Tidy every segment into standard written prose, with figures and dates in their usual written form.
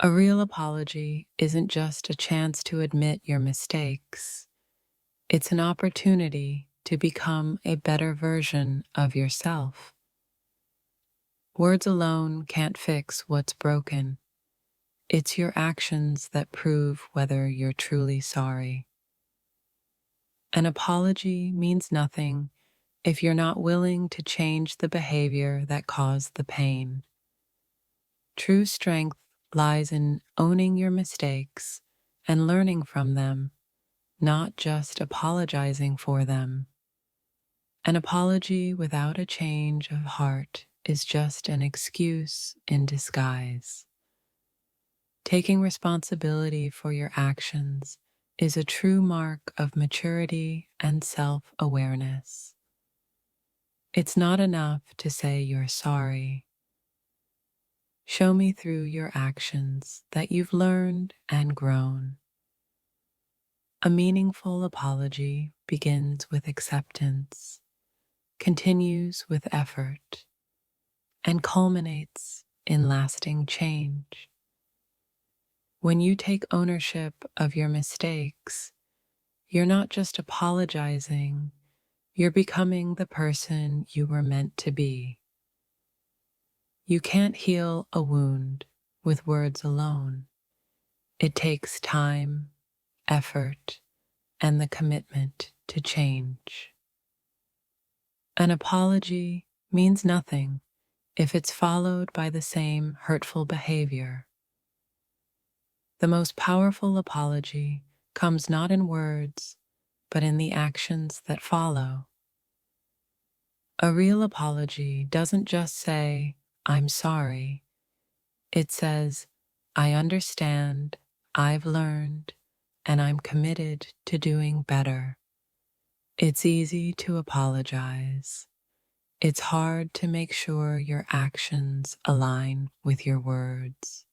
A real apology isn't just a chance to admit your mistakes, it's an opportunity to become a better version of yourself. Words alone can't fix what's broken. It's your actions that prove whether you're truly sorry. An apology means nothing if you're not willing to change the behavior that caused the pain. True strength lies in owning your mistakes and learning from them, not just apologizing for them. An apology without a change of heart is just an excuse in disguise. Taking responsibility for your actions is a true mark of maturity and self-awareness. It's not enough to say you're sorry. Show me through your actions that you've learned and grown. A meaningful apology begins with acceptance, continues with effort, and culminates in lasting change. When you take ownership of your mistakes, you're not just apologizing, you're becoming the person you were meant to be. You can't heal a wound with words alone. It takes time, effort, and the commitment to change. An apology means nothing if it's followed by the same hurtful behavior. The most powerful apology comes not in words, but in the actions that follow. A real apology doesn't just say, "I'm sorry." It says, "I understand, I've learned, and I'm committed to doing better." It's easy to apologize. It's hard to make sure your actions align with your words.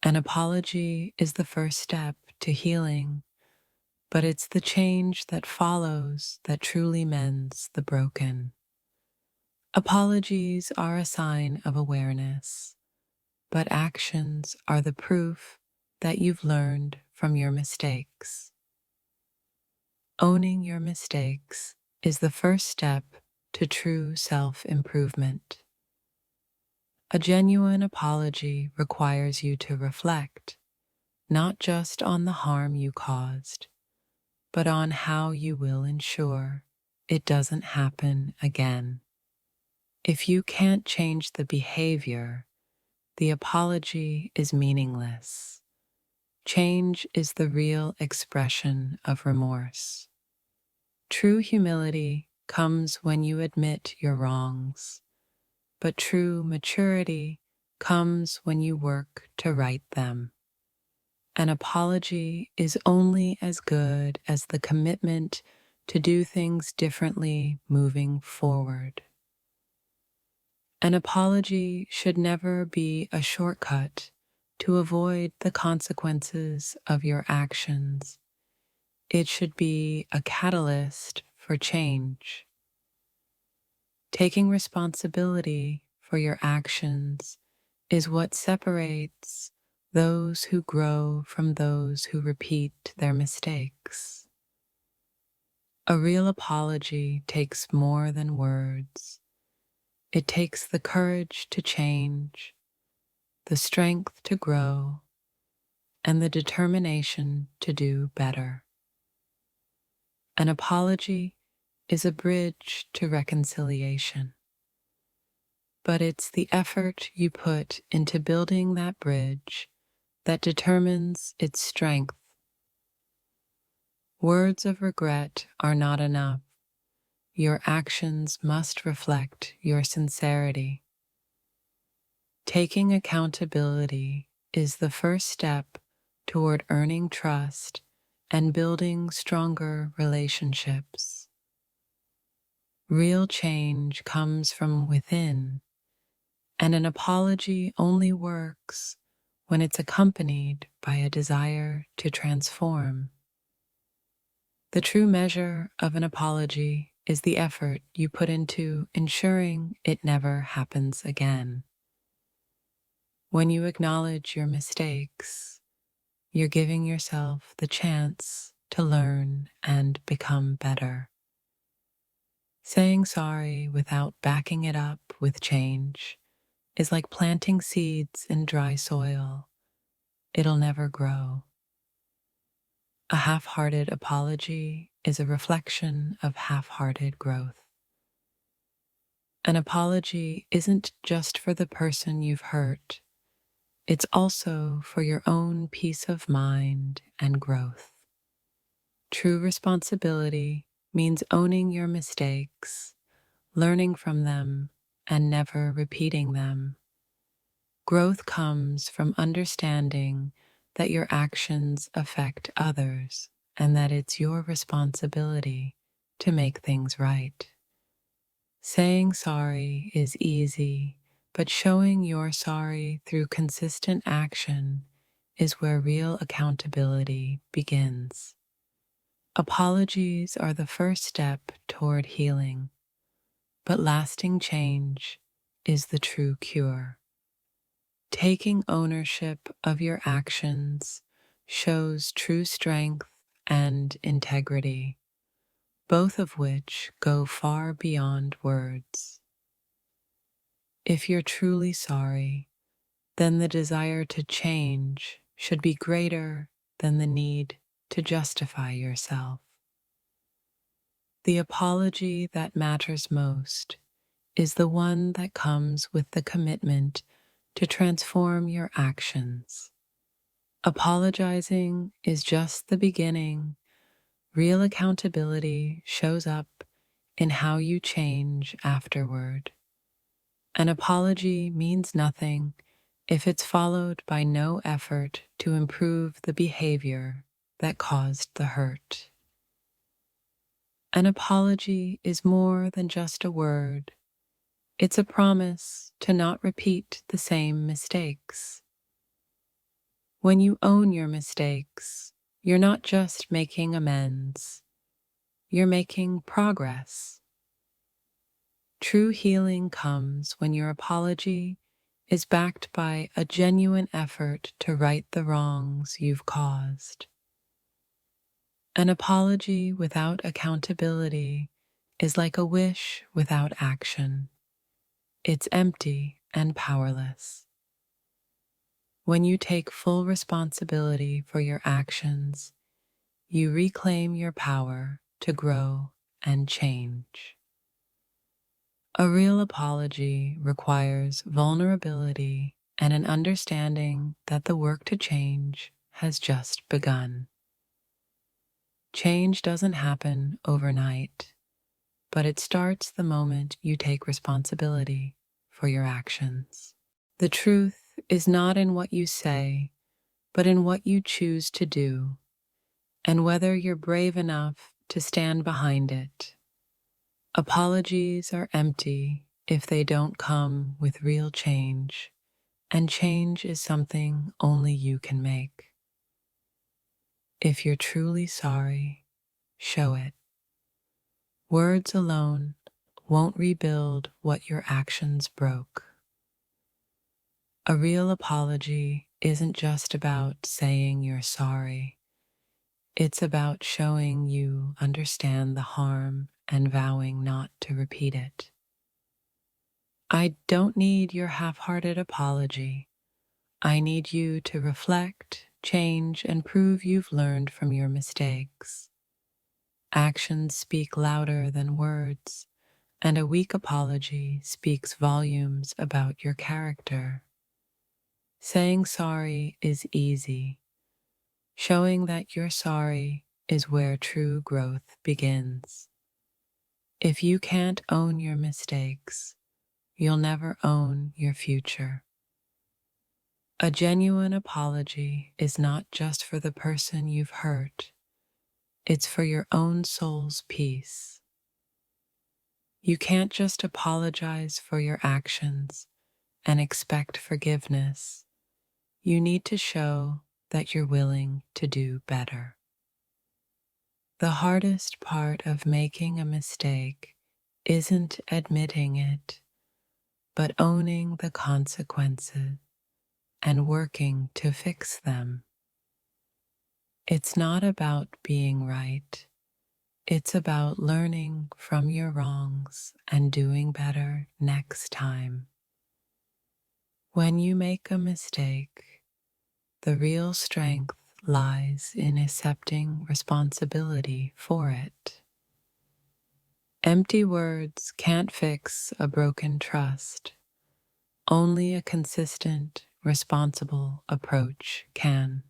An apology is the first step to healing, but it's the change that follows that truly mends the broken. Apologies are a sign of awareness, but actions are the proof that you've learned from your mistakes. Owning your mistakes is the first step to true self-improvement. A genuine apology requires you to reflect, not just on the harm you caused, but on how you will ensure it doesn't happen again. If you can't change the behavior, the apology is meaningless. Change is the real expression of remorse. True humility comes when you admit your wrongs, but true maturity comes when you work to right them. An apology is only as good as the commitment to do things differently moving forward. An apology should never be a shortcut to avoid the consequences of your actions. It should be a catalyst for change. Taking responsibility for your actions is what separates those who grow from those who repeat their mistakes. A real apology takes more than words. It takes the courage to change, the strength to grow, and the determination to do better. An apology is a bridge to reconciliation, but it's the effort you put into building that bridge that determines its strength. Words of regret are not enough. Your actions must reflect your sincerity. Taking accountability is the first step toward earning trust and building stronger relationships. Real change comes from within, and an apology only works when it's accompanied by a desire to transform. The true measure of an apology is the effort you put into ensuring it never happens again. When you acknowledge your mistakes, you're giving yourself the chance to learn and become better. Saying sorry without backing it up with change is like planting seeds in dry soil. It'll never grow. A half-hearted apology is a reflection of half-hearted growth. An apology isn't just for the person you've hurt, it's also for your own peace of mind and growth. True responsibility means owning your mistakes, learning from them, and never repeating them. Growth comes from understanding that your actions affect others and that it's your responsibility to make things right. Saying sorry is easy, but showing you're sorry through consistent action is where real accountability begins. Apologies are the first step toward healing, but lasting change is the true cure. Taking ownership of your actions shows true strength and integrity, both of which go far beyond words. If you're truly sorry, then the desire to change should be greater than the need to justify yourself. The apology that matters most is the one that comes with the commitment to transform your actions. Apologizing is just the beginning. Real accountability shows up in how you change afterward. An apology means nothing if it's followed by no effort to improve the behavior that caused the hurt. An apology is more than just a word. It's a promise to not repeat the same mistakes. When you own your mistakes, you're not just making amends, you're making progress. True healing comes when your apology is backed by a genuine effort to right the wrongs you've caused. An apology without accountability is like a wish without action. It's empty and powerless. When you take full responsibility for your actions, you reclaim your power to grow and change. A real apology requires vulnerability and an understanding that the work to change has just begun. Change doesn't happen overnight, but it starts the moment you take responsibility for your actions. The truth is not in what you say, but in what you choose to do, and whether you're brave enough to stand behind it. Apologies are empty if they don't come with real change, and change is something only you can make. If you're truly sorry, show it. Words alone won't rebuild what your actions broke. A real apology isn't just about saying you're sorry. It's about showing you understand the harm and vowing not to repeat it. I don't need your half-hearted apology. I need you to reflect, change, and prove you've learned from your mistakes. Actions speak louder than words, and a weak apology speaks volumes about your character. Saying sorry is easy. Showing that you're sorry is where true growth begins. If you can't own your mistakes, you'll never own your future. A genuine apology is not just for the person you've hurt, it's for your own soul's peace. You can't just apologize for your actions and expect forgiveness. You need to show that you're willing to do better. The hardest part of making a mistake isn't admitting it, but owning the consequences. and working to fix them. It's not about being right. It's about learning from your wrongs and doing better next time. When you make a mistake, the real strength lies in accepting responsibility for it. Empty words can't fix a broken trust. Only a consistent, responsible approach can.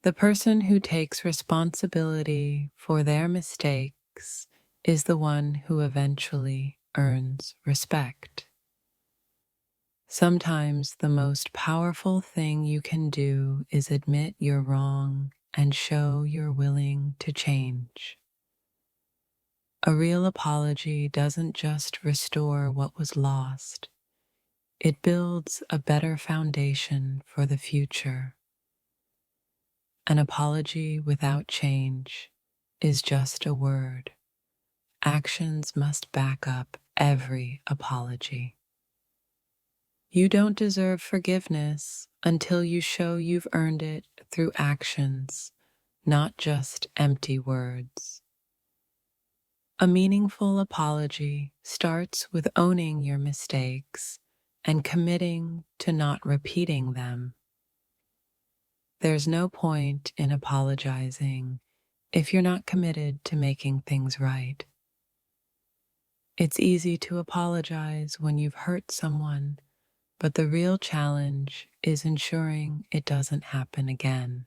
The person who takes responsibility for their mistakes is the one who eventually earns respect. Sometimes the most powerful thing you can do is admit you're wrong and show you're willing to change. A real apology doesn't just restore what was lost, it builds a better foundation for the future. An apology without change is just a word. Actions must back up every apology. You don't deserve forgiveness until you show you've earned it through actions, not just empty words. A meaningful apology starts with owning your mistakes and committing to not repeating them. There's no point in apologizing if you're not committed to making things right. It's easy to apologize when you've hurt someone, but the real challenge is ensuring it doesn't happen again.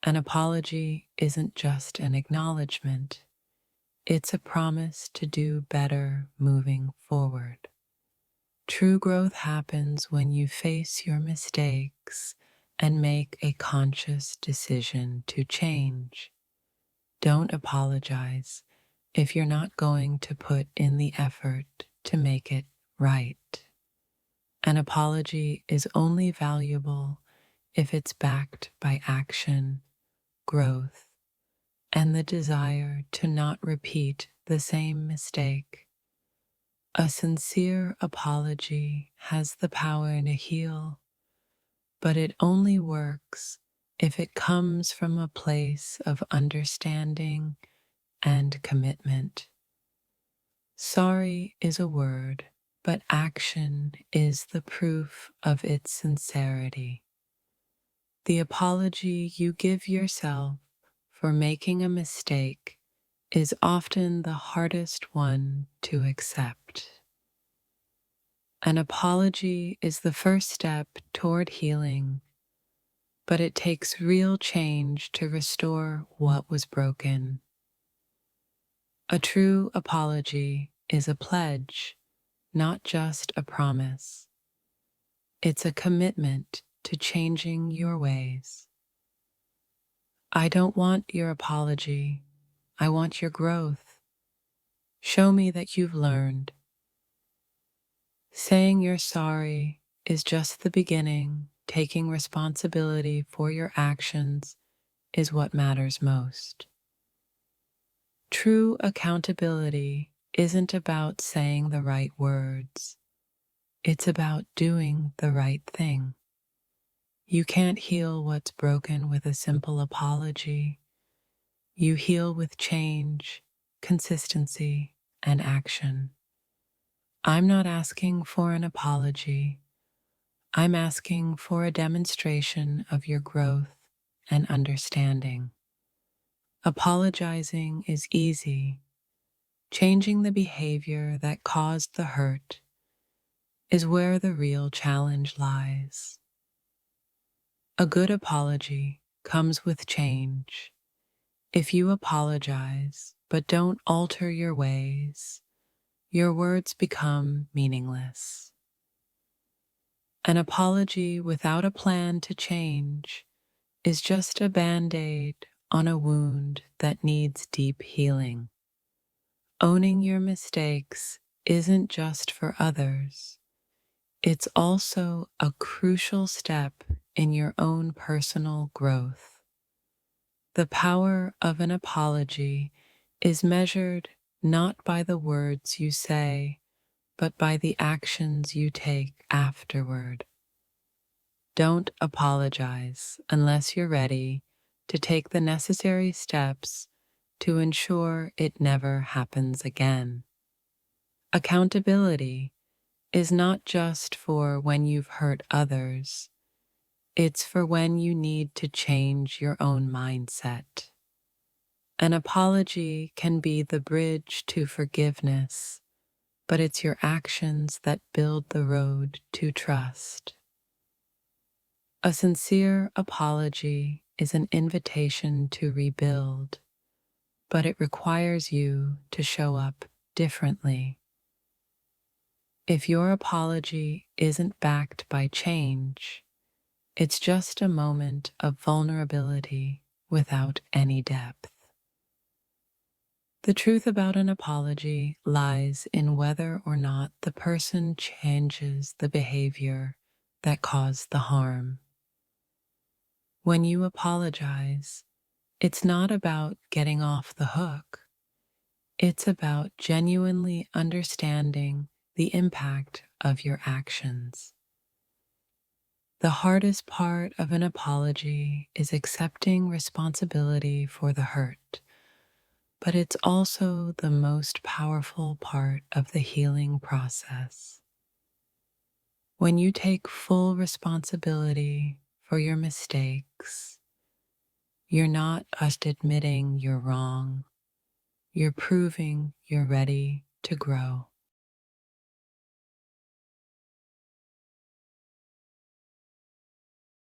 An apology isn't just an acknowledgement, it's a promise to do better moving forward. True growth happens when you face your mistakes and make a conscious decision to change. Don't apologize if you're not going to put in the effort to make it right. An apology is only valuable if it's backed by action, growth, and the desire to not repeat the same mistake. A sincere apology has the power to heal, but it only works if it comes from a place of understanding and commitment. Sorry is a word, but action is the proof of its sincerity. The apology you give yourself for making a mistake is often the hardest one to accept. An apology is the first step toward healing, but it takes real change to restore what was broken. A true apology is a pledge, not just a promise. It's a commitment to changing your ways. I don't want your apology. I want your growth. Show me that you've learned. Saying you're sorry is just the beginning. Taking responsibility for your actions is what matters most. True accountability isn't about saying the right words. It's about doing the right thing. You can't heal what's broken with a simple apology. You heal with change, consistency, and action. I'm not asking for an apology. I'm asking for a demonstration of your growth and understanding. Apologizing is easy. Changing the behavior that caused the hurt is where the real challenge lies. A good apology comes with change. If you apologize but don't alter your ways, your words become meaningless. An apology without a plan to change is just a band-aid on a wound that needs deep healing. Owning your mistakes isn't just for others. It's also a crucial step in your own personal growth. The power of an apology is measured not by the words you say, but by the actions you take afterward. Don't apologize unless you're ready to take the necessary steps to ensure it never happens again. Accountability is not just for when you've hurt others, it's for when you need to change your own mindset. An apology can be the bridge to forgiveness, but it's your actions that build the road to trust. A sincere apology is an invitation to rebuild, but it requires you to show up differently. If your apology isn't backed by change, it's just a moment of vulnerability without any depth. The truth about an apology lies in whether or not the person changes the behavior that caused the harm. When you apologize, it's not about getting off the hook. It's about genuinely understanding the impact of your actions. The hardest part of an apology is accepting responsibility for the hurt, but it's also the most powerful part of the healing process. When you take full responsibility for your mistakes, you're not just admitting you're wrong, you're proving you're ready to grow.